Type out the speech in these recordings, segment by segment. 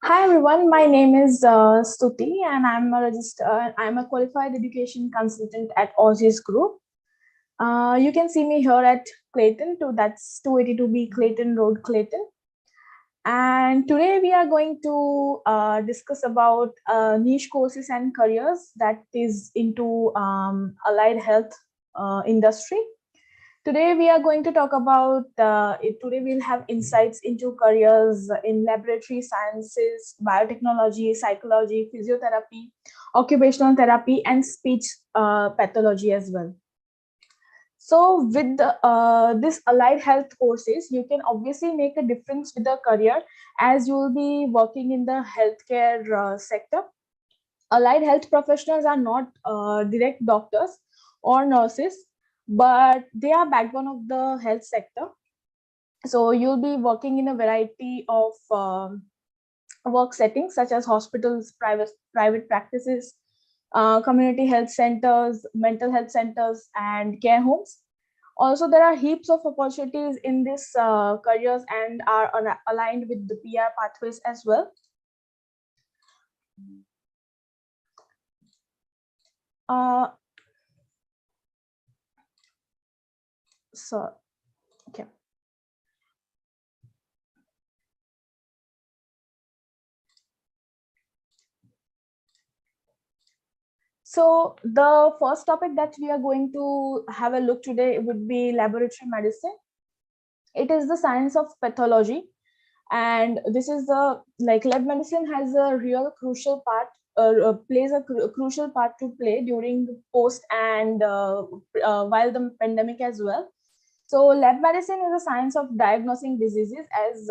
Hi everyone, my name is Stuti and I'm a qualified education consultant at Aussizz Group. You can see me here at Clayton, that's 282B Clayton Road, Clayton. And today we are going to discuss about niche courses and careers that is into allied health industry. Today we are going to talk about, today we'll have insights into careers in laboratory sciences, biotechnology, psychology, physiotherapy, occupational therapy, and speech pathology as well. So with this allied health courses, you can obviously make a difference with the career as you will be working in the healthcare sector. Allied health professionals are not direct doctors or nurses, but they are backbone of the health sector. So you'll be working in a variety of work settings such as hospitals, private practices, community health centers, mental health centers, and care homes. Also, there are heaps of opportunities in this careers and are aligned with the PR pathways as well. Okay. So the first topic that we are going to have a look today would be laboratory medicine. It is the science of pathology, and this is the lab medicine has a real crucial part, plays a crucial part to play during the post and while the pandemic as well. So lab medicine is a science of diagnosing diseases, as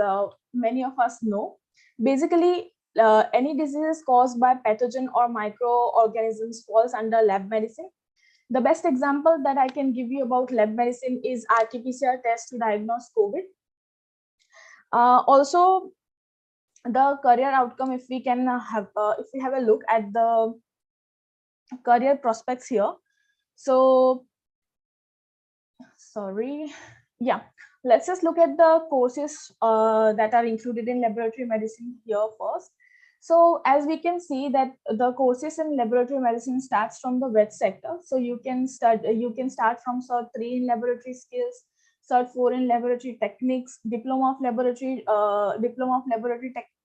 many of us know. Basically, any disease caused by pathogen or microorganisms falls under lab medicine. The best example that I can give you about lab medicine is RT-PCR test to diagnose COVID. Also, the career outcome, if we have a look at the career prospects here. So, let's just look at the courses that are included in laboratory medicine here first. So as we can see that the courses in laboratory medicine starts from the vet sector. So you can start from Cert 3 in laboratory skills, Cert 4 in laboratory techniques, diploma of laboratory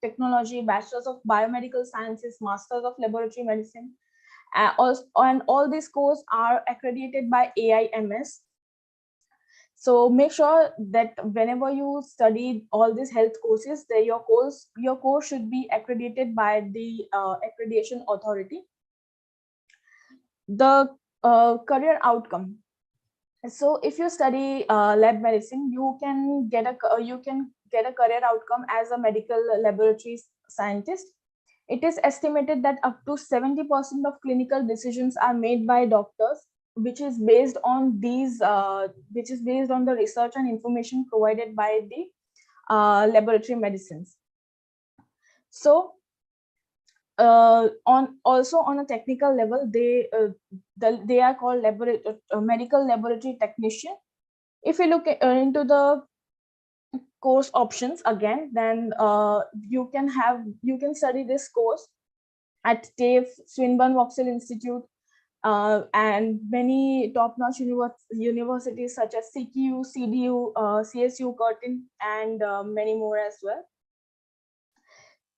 technology, bachelor's of biomedical sciences, masters of laboratory medicine. And all these courses are accredited by AIMS. So make sure that whenever you study all these health courses, your course should be accredited by the accreditation authority. The career outcome. So if you study lab medicine, you can get a career outcome as a medical laboratory scientist. It is estimated that up to 70% of clinical decisions are made by doctors, which is based on the research and information provided by the laboratory medicines. So on a technical level, they are called medical laboratory technician. If you look into the course options again, then you can study this course at TAFE, Swinburne Vauxhall Institute, and many top-notch universities such as CQU, CDU, CSU, Curtin, and many more as well.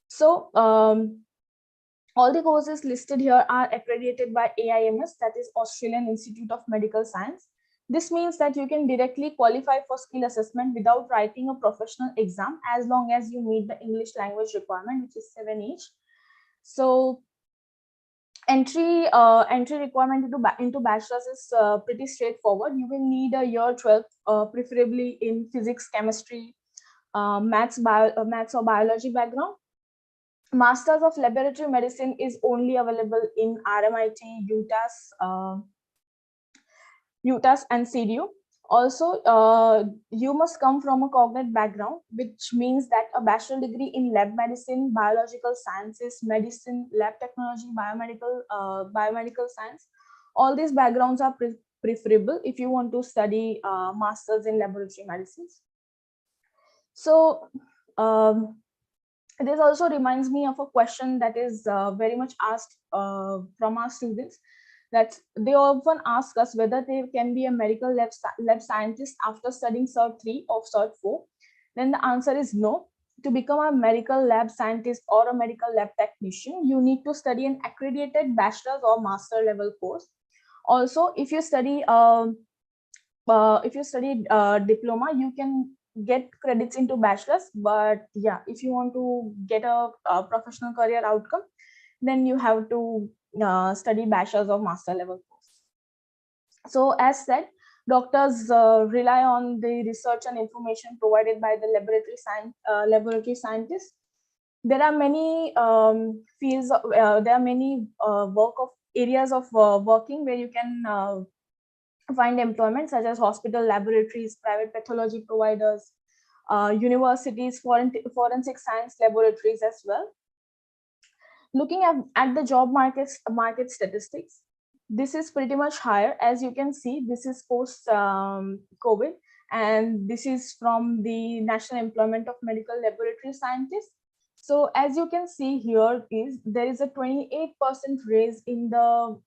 So all the courses listed here are accredited by AIMS, that is Australian Institute of Medical Science. This means that you can directly qualify for skill assessment without writing a professional exam, as long as you meet the English language requirement, which is 7 each. So entry requirement into bachelor's is pretty straightforward. You will need a year 12, preferably in physics, chemistry, maths or biology background. Masters of Laboratory Medicine is only available in RMIT, UTAS and CDU. Also, you must come from a cognate background, which means that a bachelor degree in lab medicine, biological sciences, medicine, lab technology, biomedical science, all these backgrounds are preferable if you want to study masters in laboratory medicines. So, this also reminds me of a question that is very much asked from our students, that they often ask us whether they can be a medical lab scientist after studying Cert 3 or Cert 4. Then the answer is no. To become a medical lab scientist or a medical lab technician, you need to study an accredited bachelor's or master level course. Also, if you study diploma, you can get credits into bachelor's, but yeah, if you want to get a professional career outcome, then you have to study bachelor's or master level course. So as said, doctors rely on the research and information provided by the laboratory scientists. There are many fields, there are many areas of working where you can find employment, such as hospital, laboratories, private pathology providers, universities, forensic science laboratories as well. Looking at the job market statistics, this is pretty much higher. As you can see, this is post COVID, and this is from the National Employment of Medical Laboratory Scientists. So as you can see here, there is a 28% raise in the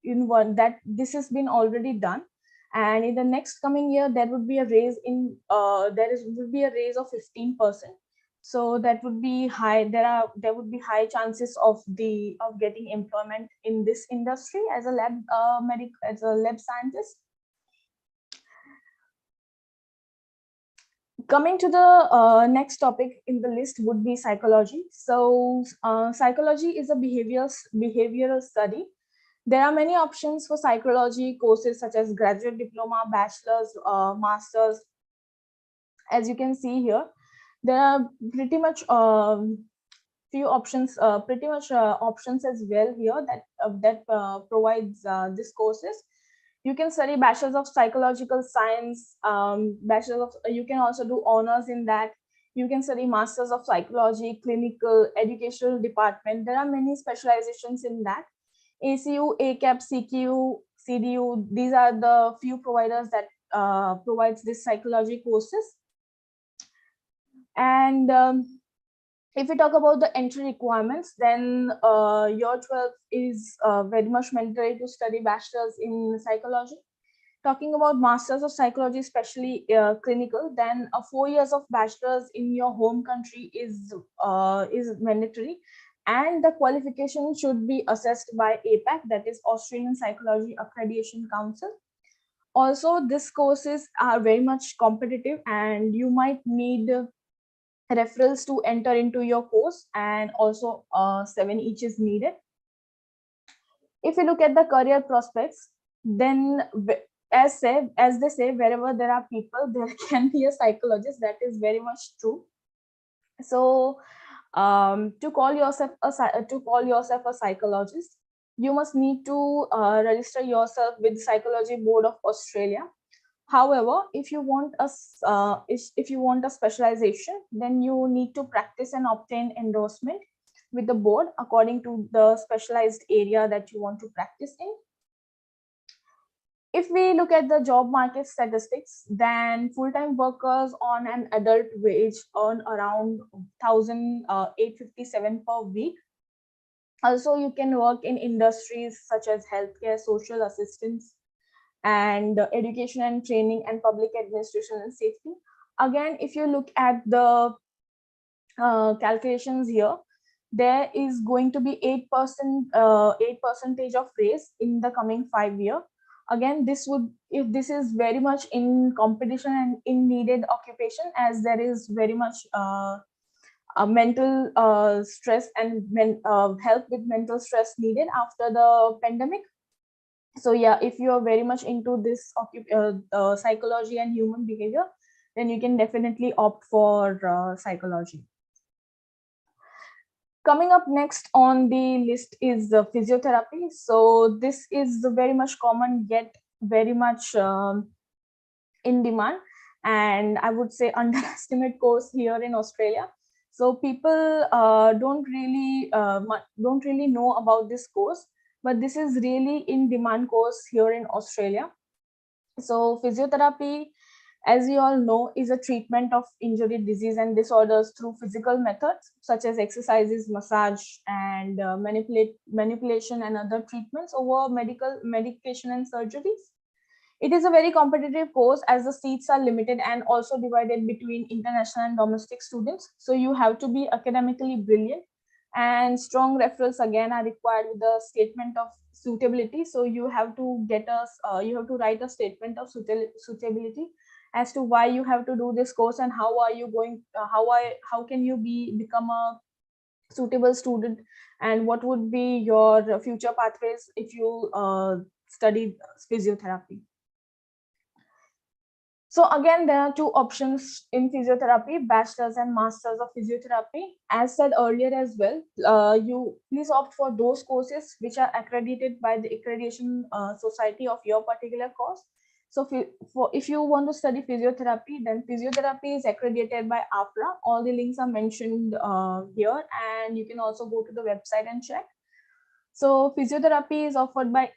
that this has been already done, and in the next coming year there would be a raise in would be a raise of 15%. So that would be high. There would be high chances of getting employment in this industry as a lab scientist. Coming to the next topic in the list would be psychology. So psychology is a behavioral study. There are many options for psychology courses, such as graduate diploma, bachelor's, master's. As you can see here, there are pretty much few options, options as well here that provides these courses. You can study bachelor's of psychological science, you can also do honors in that. You can study masters of psychology, clinical, educational department. There are many specializations in that. ACU, ACAP, CQ, CDU, these are the few providers that provides this psychology courses. And if we talk about the entry requirements, then year 12 is very much mandatory to study bachelor's in psychology. Talking about masters of psychology, especially clinical, then 4 years of bachelor's in your home country is mandatory, and the qualification should be assessed by APAC, that is Australian Psychology Accreditation Council. Also, these courses are very much competitive, and you might need referrals to enter into your course, and also 7 each is needed. If you look at the career prospects, then as they say, wherever there are people, there can be a psychologist. That is very much true. So to call yourself a psychologist, you must need to register yourself with Psychology Board of Australia. However, if you want a specialization, then you need to practice and obtain endorsement with the board according to the specialized area that you want to practice in. If we look at the job market statistics, then full-time workers on an adult wage earn around 1,857 per week. Also, you can work in industries such as healthcare, social assistance, and education and training, and public administration and safety. Again, if you look at the calculations here, there is going to be 8% of raise in the coming 5 years. Again, this is very much in competition and in needed occupation, as there is very much mental stress and help with mental stress needed after the pandemic. So yeah, if you are very much into this psychology and human behavior, then you can definitely opt for psychology. Coming up next on the list is physiotherapy. So this is very much common, yet very much in demand, and I would say underestimate course here in Australia. So people don't really know about this course, but this is really in demand course here in Australia. So physiotherapy, as you all know, is a treatment of injury, disease, and disorders through physical methods such as exercises, massage, and manipulation and other treatments over medication and surgeries. It is a very competitive course as the seats are limited and also divided between international and domestic students. So you have to be academically brilliant, and strong referrals again are required with the statement of suitability. So you have to write a statement of suitability as to why you have to do this course and how are you going, how can you become a suitable student, and what would be your future pathways if you study physiotherapy. So again, there are two options in physiotherapy, bachelor's and master's of physiotherapy. As said earlier as well, you please opt for those courses which are accredited by the accreditation society of your particular course. So if you want to study physiotherapy, then physiotherapy is accredited by APRA. All the links are mentioned here, and you can also go to the website and check. So physiotherapy is offered by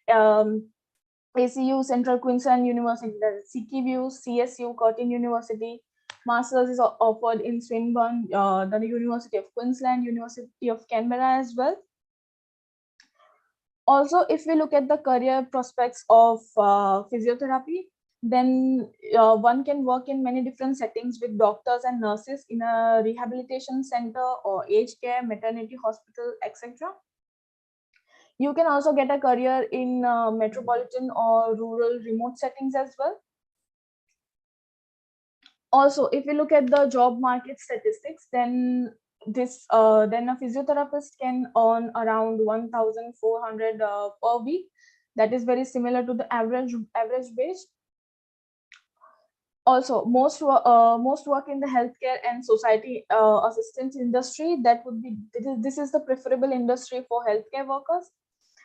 ACU, Central Queensland University, CQU, CSU, Curtin University. Masters is offered in Swinburne, the University of Queensland, University of Canberra as well. Also, if we look at the career prospects of physiotherapy, then one can work in many different settings with doctors and nurses in a rehabilitation center or aged care, maternity hospital, etc. You can also get a career in metropolitan or rural remote settings as well. Also, if we look at the job market statistics, then then a physiotherapist can earn around 1,400 per week. That is very similar to the average wage. Also, most work in the healthcare and society assistance industry. This is the preferable industry for healthcare workers.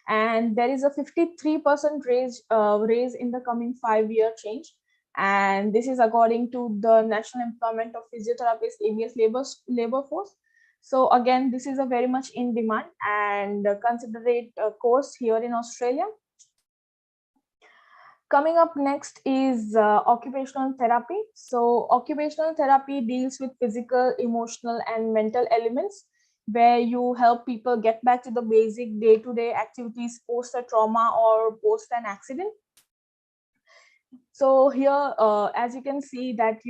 And there is a 53% raise in the coming 5-year change, and this is according to the National Employment of Physiotherapists ABS labor force. So again, this is a very much in demand and considerate course here in Australia. Coming up next is occupational therapy. So occupational therapy deals with physical, emotional, and mental elements, where you help people get back to the basic day-to-day activities post a trauma or post an accident. So here, as you can see that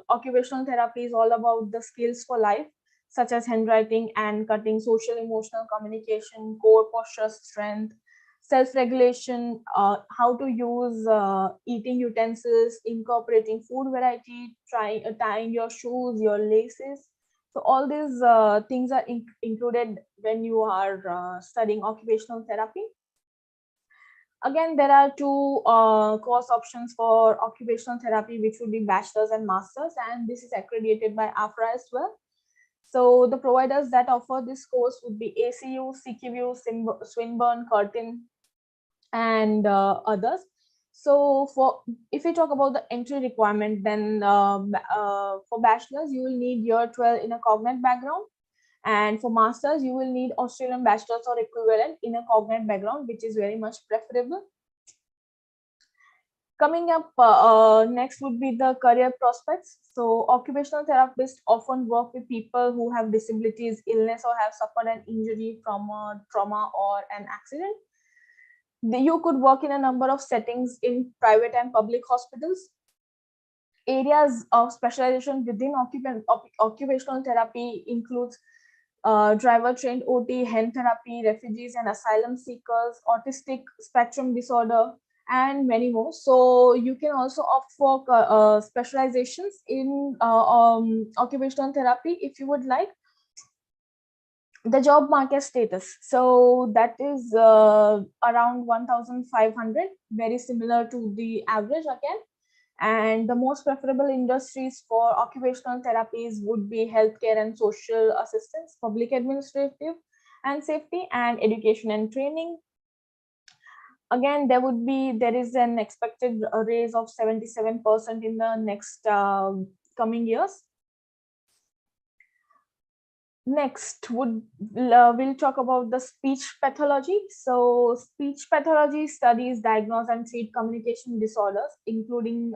occupational therapy is all about the skills for life, such as handwriting and cutting, social emotional communication, core posture strength, self-regulation, how to use eating utensils, incorporating food variety, tying your shoes, your laces. So all these things are included when you are studying occupational therapy. Again, there are two course options for occupational therapy, which would be bachelor's and master's, and this is accredited by APRA as well. So the providers that offer this course would be ACU, CQU, Swinburne, Curtin, and others. So if we talk about the entry requirement, then for bachelor's, you will need year 12 in a cognate background. And for masters, you will need Australian bachelor's or equivalent in a cognate background, which is very much preferable. Coming up next would be the career prospects. So occupational therapists often work with people who have disabilities, illness, or have suffered an injury from a trauma or an accident. You could work in a number of settings in private and public hospitals. Areas of specialization within occupational therapy includes driver-trained OT, hand therapy, refugees and asylum seekers, autistic spectrum disorder, and many more. So you can also opt for specializations in occupational therapy if you would like. The job market status, so that is around 1500, very similar to the average again. And the most preferable industries for occupational therapies would be healthcare and social assistance, public administrative and safety, and education and training. Again, there is an expected raise of 77% in the next coming years. Next, we'll talk about the speech pathology. So speech pathology studies, diagnose, and treat communication disorders, including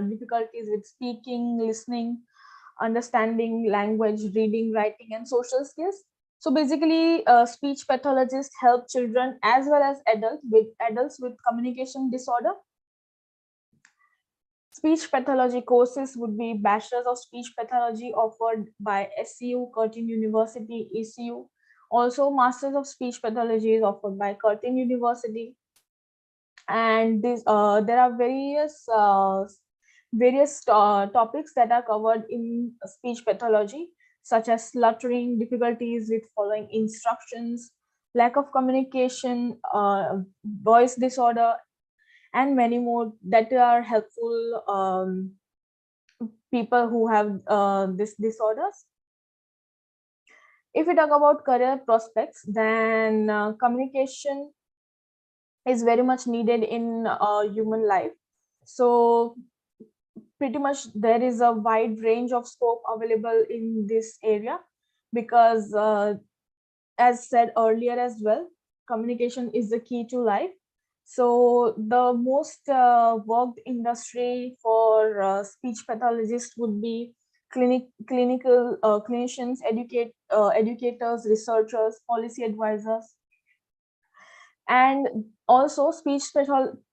difficulties with speaking, listening, understanding language, reading, writing, and social skills. So basically, speech pathologists help children as well as adults with communication disorder. Speech pathology courses would be Bachelor's of Speech Pathology offered by SCU, Curtin University, ECU. Also, Masters of Speech Pathology is offered by Curtin University. And there are various topics that are covered in speech pathology, such as stuttering, difficulties with following instructions, lack of communication, voice disorder, and many more that are helpful people who have these disorders. If we talk about career prospects, then communication is very much needed in human life. So pretty much there is a wide range of scope available in this area, because as said earlier as well, communication is the key to life. So the most worked industry for speech pathologists would be clinical clinicians, educators, researchers, policy advisors. And also speech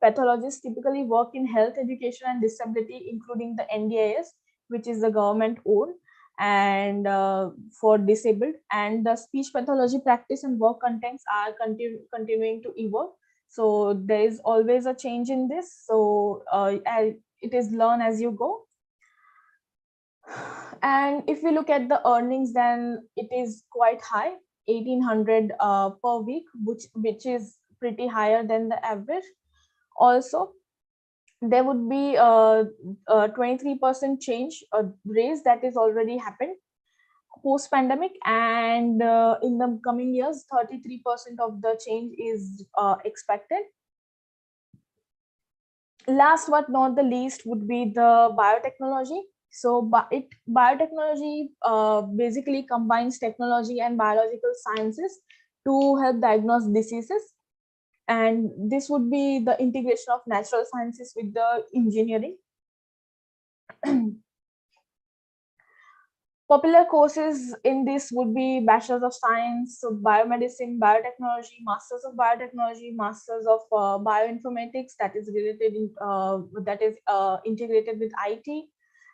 pathologists typically work in health, education, and disability, including the NDIS, which is the government owned and for disabled. And the speech pathology practice and work contents are continuing to evolve. So there is always a change in this. So it is learn as you go. And if we look at the earnings, then it is quite high, 1800 per week, which is pretty higher than the average. Also, there would be a 23% change raise that is already happened post pandemic, and in the coming years 33% of the change is expected. Last but not the least would be the biotechnology. So biotechnology basically combines technology and biological sciences to help diagnose diseases. And this would be the integration of natural sciences with the engineering. Popular courses in this would be Bachelor's of Science, so Biomedicine, Biotechnology, Masters of Biotechnology, Masters of Bioinformatics, that is integrated with IT.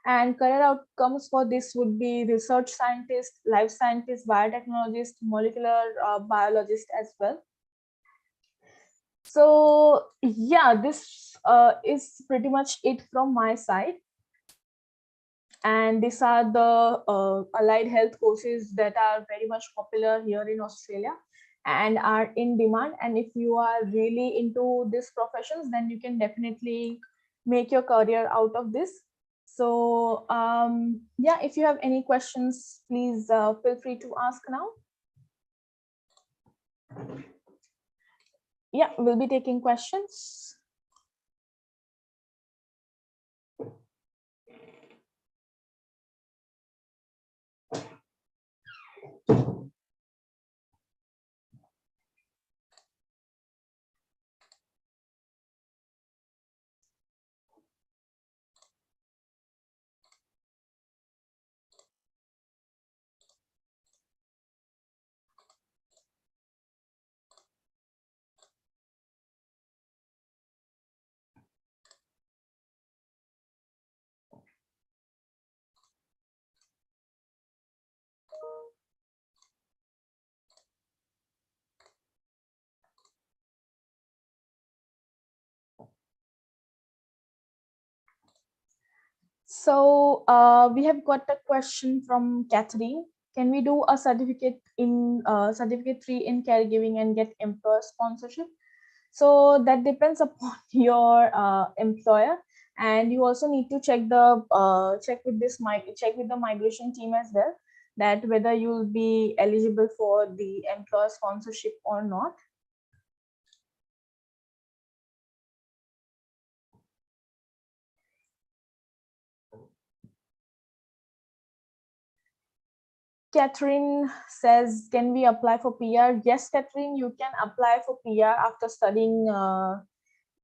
And career outcomes for this would be research scientist, life scientist, biotechnologist, molecular biologist as well. So yeah, this is pretty much it from my side. And these are the allied health courses that are very much popular here in Australia and are in demand. And if you are really into these professions, then you can definitely make your career out of this. So yeah, if you have any questions, please feel free to ask now. Yeah, we'll be taking questions. So we have got a question from Catherine. Can we do a certificate 3 in caregiving and get employer sponsorship? So that depends upon your employer, and you also need to check with the migration team as well, that whether you'll be eligible for the employer sponsorship or not. Catherine says, can we apply for PR? Yes, Catherine, you can apply for PR after studying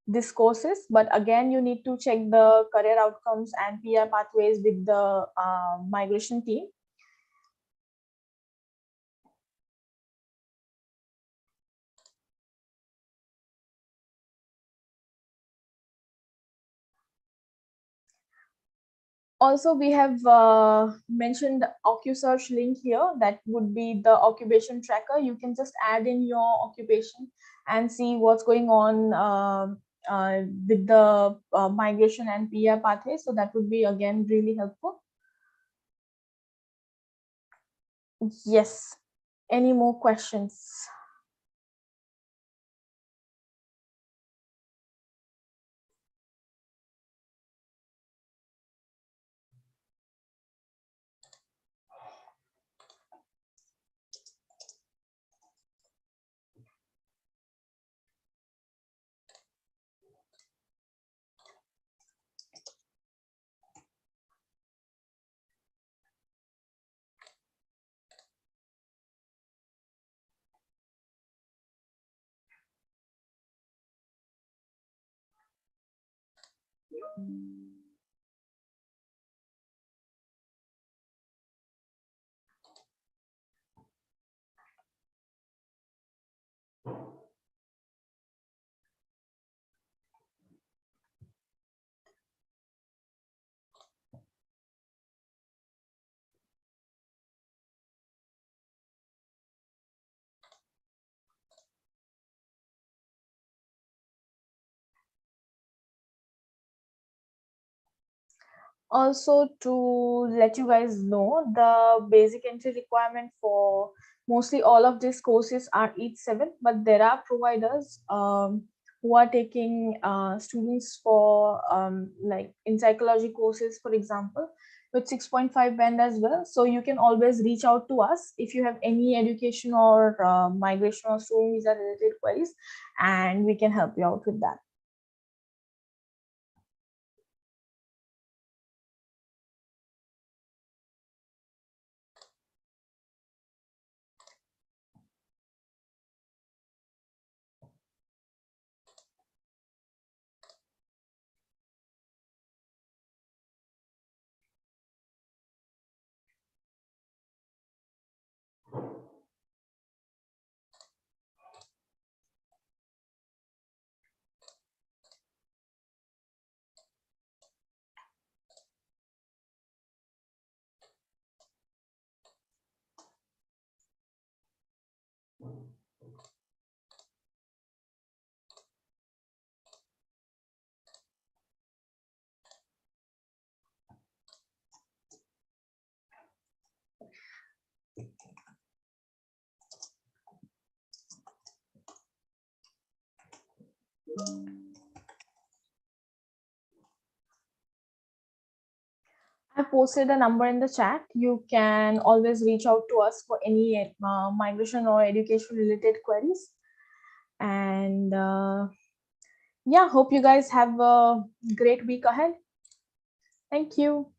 these courses, but again, you need to check the career outcomes and PR pathways with the migration team. Also, we have mentioned the OccuSearch link here. That would be the occupation tracker. You can just add in your occupation and see what's going on with the migration and PR pathway. So that would be again really helpful. Yes. Any more questions? Also, to let you guys know, the basic entry requirement for mostly all of these courses are 8.7, but there are providers who are taking students for like in psychology courses, for example, with 6.5 band as well. So you can always reach out to us if you have any education or migration or student visa related queries, and we can help you out with that. I posted a number in the chat. You can always reach out to us for any migration or education related queries. And yeah, hope you guys have a great week ahead. Thank you.